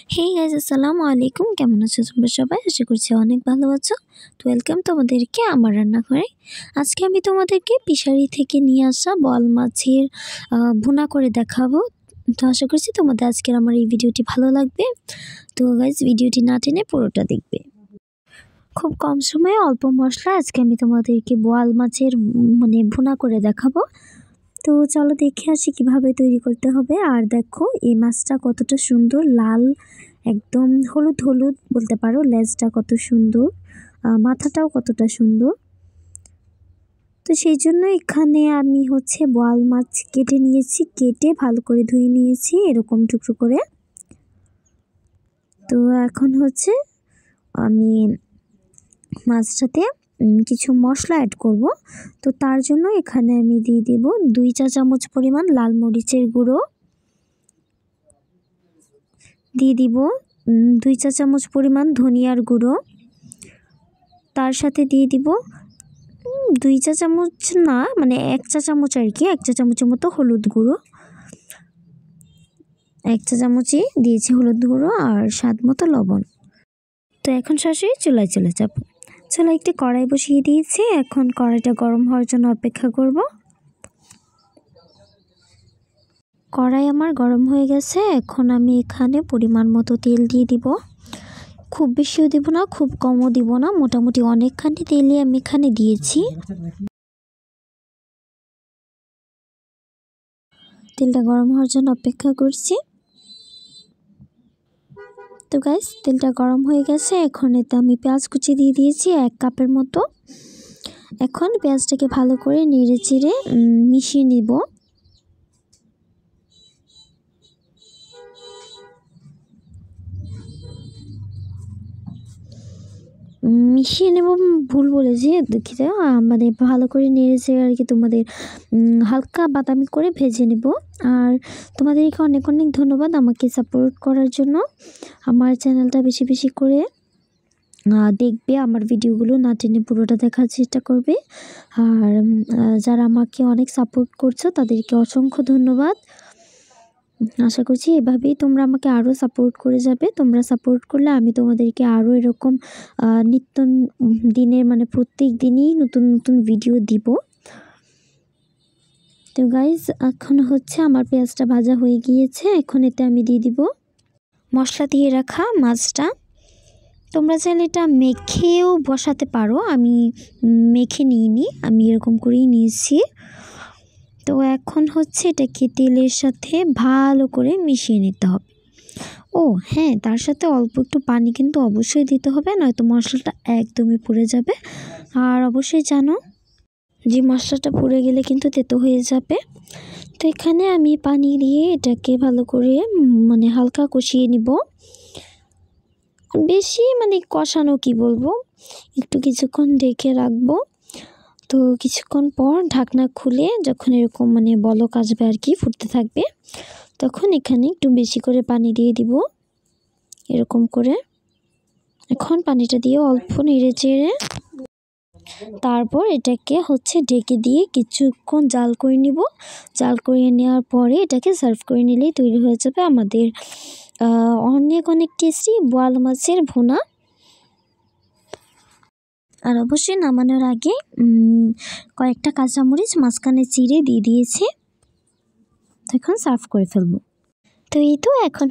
Hey guys, আসসালামু আলাইকুম। কেমন আছো তোমরা সবাই? আশা করছি অনেক ভালো আছো। তো ওয়েলকাম তোমাদেরকে আমার রান্নাঘরে। আজকে আমি তোমাদেরকে ফিশারি থেকে নিয়ে আসা বোয়াল মাছের ভুনা করে দেখাবো। তো আশা করছি তোমাদের আজকের আমার এই ভিডিওটি ভালো লাগবে। তো গাইস, ভিডিওটি না টেনে পুরোটা দেখবে। খুব কম সময়ে অল্প মশলা আজকে আমি তোমাদেরকে বোয়াল মাছের ভুনা করে দেখাবো। তো চলো দেখে আসি কিভাবে তৈরি করতে হবে। আর দেখো এই মাছটা কতটা সুন্দর, লাল একদম হলুদ হলুদ বলতে পারো। লেজটা কত সুন্দর, মাথাটাও কতটা সুন্দর। তো সেই জন্য এখানে আমি বোয়াল মাছ কেটে নিয়েছি, কেটে ভালো করে ধুয়ে নিয়েছি এরকম টুকরো করে। তো এখন আমি মাছটাতে কিছু মশলা অ্যাড করব। তো তার জন্য এখানে আমি দিয়ে দেব 2 চা চামচ পরিমাণ লাল মরিচের গুঁড়ো, দিয়ে দিব 2 চা চামচ পরিমাণ ধনিয়ার গুঁড়ো, তার সাথে দিয়ে দিব 2 চা চামচ না 1 চা চামচ আর কি, 1 চা চামচের মতো হলুদ গুঁড়ো। 1 চা চামচই দিয়েছি হলুদ গুঁড়ো, আর স্বাদ মতো লবণ। তো এখন সরাসরি চুলায় চলে যাব। চুলায় একটি কড়াই বসিয়ে দিয়েছি, এখন কড়াইটা গরম হওয়ার জন্য অপেক্ষা করব। কড়াই আমার গরম হয়ে গেছে, এখন আমি এখানে পরিমাণ মতো তেল দিয়ে দিব। খুব বেশিও দিব না, খুব কমও দিব না, মোটামুটি অনেকখানি তেলই আমি এখানে দিয়েছি। তেলটা গরম হওয়ার জন্য অপেক্ষা করছি। তো গাইস, তেলটা গরম হয়ে গেছে, এখন এতে আমি পেঁয়াজ কুচি দিয়ে দিয়েছি 1 কাপের মতো। এখন পেঁয়াজটাকে ভালো করে নেড়ে চেড়ে মিশিয়ে নিব। মিশিয়ে নেব ভুল বলেছি, দুঃখিত। ভালো করে নেড়েছে আর কি, তোমাদের হালকা বাদামি করে ভেজে নেব। আর তোমাদেরকে অনেক অনেক ধন্যবাদ আমাকে সাপোর্ট করার জন্য। আমার চ্যানেলটা বেশি বেশি করে দেখবে, আমার ভিডিওগুলো না টেনে পুরোটা দেখার চেষ্টা করবে। আর যারা আমাকে অনেক সাপোর্ট করছো তাদেরকে অসংখ্য ধন্যবাদ। আশা করছি এভাবেই তোমরা আমাকে আরও সাপোর্ট করে যাবে। তোমরা সাপোর্ট করলে আমি তোমাদেরকে আরও এরকম নিত্য দিনের প্রত্যেক দিনই নতুন নতুন ভিডিও দিব। তো গাইজ, এখন আমার পেঁয়াজটা ভাজা হয়ে গিয়েছে। এখন এতে আমি দিয়ে দিব মশলা দিয়ে রাখা মাছটা। তোমরা চাইলে এটা মেখেও বসাতে পারো, আমি মেখে নিইনি, আমি এরকম করেই নিয়েছি। তো এখন এটাকে তেলের সাথে ভালো করে মিশিয়ে নিতে হবে। ও হ্যাঁ, তার সাথে অল্প একটু পানি কিন্তু অবশ্যই দিতে হবে, নয়তো মশলাটা একদমই পুড়ে যাবে। আর অবশ্যই জানো যে মশলাটা পুড়ে গেলে কিন্তু তেতো হয়ে যাবে। তো এখানে আমি পানি দিয়ে এটাকে ভালো করে হালকা কষিয়ে নিব। বেশি কষানো কি বলবো, একটু কিছুক্ষণ ঢেকে রাখবো। তো কিছুক্ষণ পর ঢাকনা খুলে যখন এরকম বলক আসবে আর কি, ফুটতে থাকবে, তখন এখানে একটু বেশি করে পানি দিয়ে দিব এরকম করে। এখন পানিটা দিয়ে অল্প নেড়ে চেড়ে তারপর এটাকে ঢেকে দিয়ে কিছুক্ষণ জাল করে নিব। জাল করে নেওয়ার পরে এটাকে সার্ভ করে নিলেই তৈরি হয়ে যাবে আমাদের অনেক অনেক টেস্টি বোয়াল মাছের ভুনা। আর অবশ্যই নামানোর আগে কয়েকটা কাঁচামরিচ মাঝখানে চিড়ে দিয়ে দিয়েছি। এখন সার্ভ করে ফেলবো। তো এই তো এখন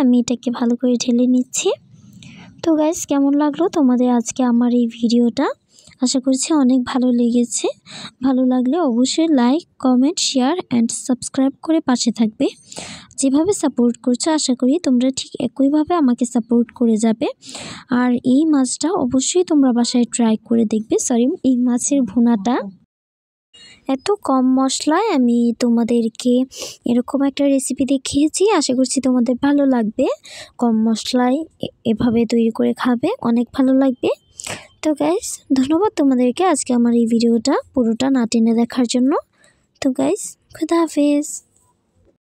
আমি এটাকে ভালো করে ঢেলে নিচ্ছি। তো গাইস, কেমন লাগলো তোমাদের আজকে আমার এই ভিডিওটা? আশা করছি অনেক ভালো লেগেছে। ভালো লাগলে অবশ্যই like, comment, share and subscribe করে পাশে থাকবে। যেভাবে সাপোর্ট করছো আশা করি তোমরা ঠিক একইভাবে আমাকে সাপোর্ট করে যাবে। আর এই মাছটা অবশ্যই তোমরা বাসায় ট্রাই করে দেখবে। এই মাছের ভুনাটা এত কম মশলায় আমি তোমাদেরকে এরকম একটা রেসিপি দেখিয়েছি। আশা করছি তোমাদের ভালো লাগবে। কম মশলায় এভাবে তৈরি করে খাবে, অনেক ভালো লাগবে। তো গাইস, ধন্যবাদ তোমাদেরকে আজকে আমার এই ভিডিওটা পুরোটা না টেনে দেখার জন্য। তো গাইস, খুদা হাফেজ।